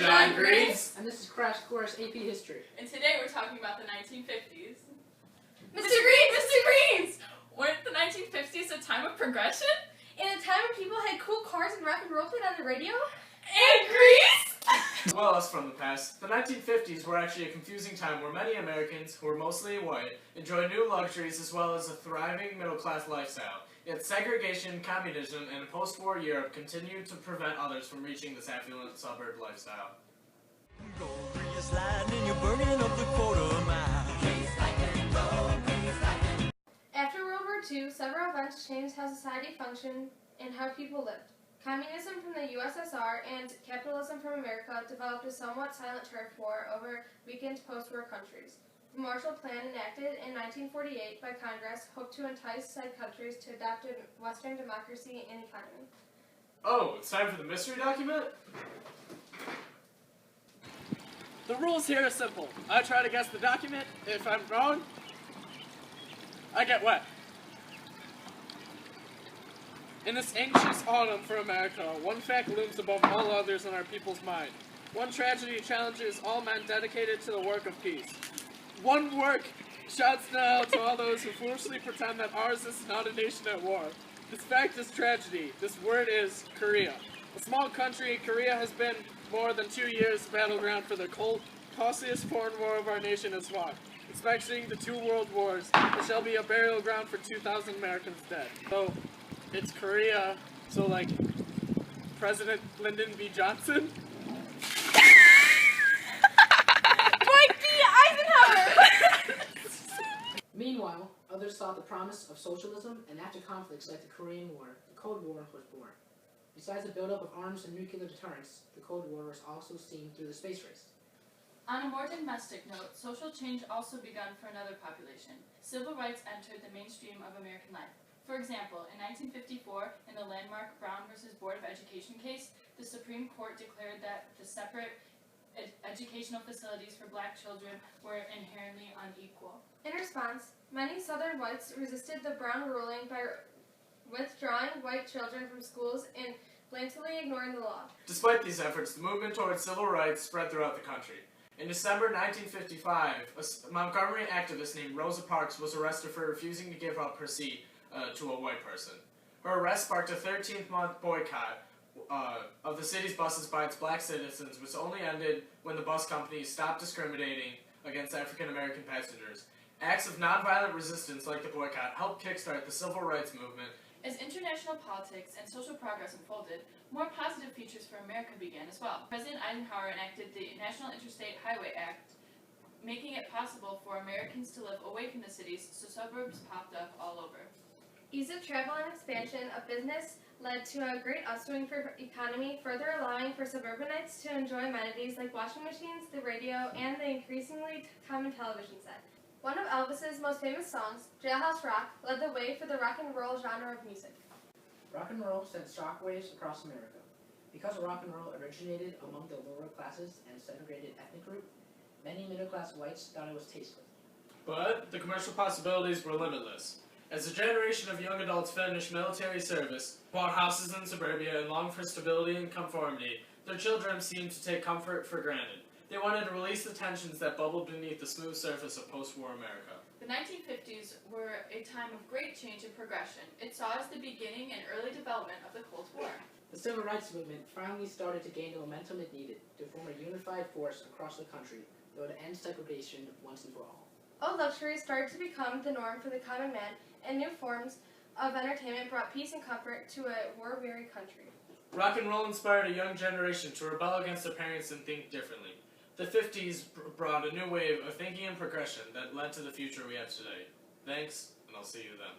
John Greens. And this is Crash Course AP History. And today we're talking about the 1950s. Mr. Greens! Weren't the 1950s a time of progression? In a time when people had cool cars and rock and roll played on the radio? And Grease! As well as from the past, the 1950s were actually a confusing time where many Americans, who were mostly white, enjoyed new luxuries as well as a thriving middle-class lifestyle. Yet segregation, communism, and a post-war Europe continued to prevent others from reaching this affluent suburb lifestyle. After World War II, several events changed how society functioned and how people lived. Communism from the USSR and capitalism from America developed a somewhat silent turf war over weakened post-war countries. The Marshall Plan, enacted in 1948 by Congress, hoped to entice said countries to adopt a Western democracy and economy. Oh, it's time for the mystery document? The rules here are simple. I try to guess the document. If I'm wrong, I get wet. In this anxious autumn for America, one fact looms above all others in our people's mind. One tragedy challenges all men dedicated to the work of peace. One work shouts now to all those who foolishly pretend that ours is not a nation at war. This fact is tragedy. This word is Korea. A small country, Korea has been more than 2 years battleground for the costliest foreign war of our nation has fought. Expecting the 2 world wars, it shall be a burial ground for 2,000 Americans dead. So, it's Korea, so like, President Lyndon B. Johnson? Meanwhile, others saw the promise of socialism, and after conflicts like the Korean War, the Cold War was born. Besides the buildup of arms and nuclear deterrence, the Cold War was also seen through the space race. On a more domestic note, social change also begun for another population. Civil rights entered the mainstream of American life. For example, in 1954, in the landmark Brown versus Board of Education case, the Supreme Court declared that the separate educational facilities for black children were inherently unequal. In response, many Southern whites resisted the Brown ruling by withdrawing white children from schools and blatantly ignoring the law. Despite these efforts, the movement towards civil rights spread throughout the country. In December 1955, a Montgomery activist named Rosa Parks was arrested for refusing to give up her seat to a white person. Her arrest sparked a 13-month boycott of the city's buses by its black citizens, which only ended when the bus companies stopped discriminating against African-American passengers. Acts of nonviolent resistance like the boycott helped kickstart the civil rights movement. As international politics and social progress unfolded, more positive features for America began as well. President Eisenhower enacted the National Interstate Highway Act, making it possible for Americans to live away from the cities, so suburbs popped up all over. Ease of travel and expansion of business led to a great upswing for economy, further allowing for suburbanites to enjoy amenities like washing machines, the radio, and the increasingly common television set. One of Elvis's most famous songs, Jailhouse Rock, led the way for the rock and roll genre of music. Rock and roll sent shockwaves across America. Because rock and roll originated among the lower classes and segregated ethnic group, many middle-class whites thought it was tasteful. But the commercial possibilities were limitless. As a generation of young adults finished military service, bought houses in suburbia, and longed for stability and conformity, their children seemed to take comfort for granted. They wanted to release the tensions that bubbled beneath the smooth surface of post-war America. The 1950s were a time of great change and progression. It saw as the beginning and early development of the Cold War. The civil rights movement finally started to gain the momentum it needed to form a unified force across the country that would end segregation once and for all. Old luxuries started to become the norm for the common man, and new forms of entertainment brought peace and comfort to a war-weary country. Rock and roll inspired a young generation to rebel against their parents and think differently. The 50s brought a new wave of thinking and progression that led to the future we have today. Thanks, and I'll see you then.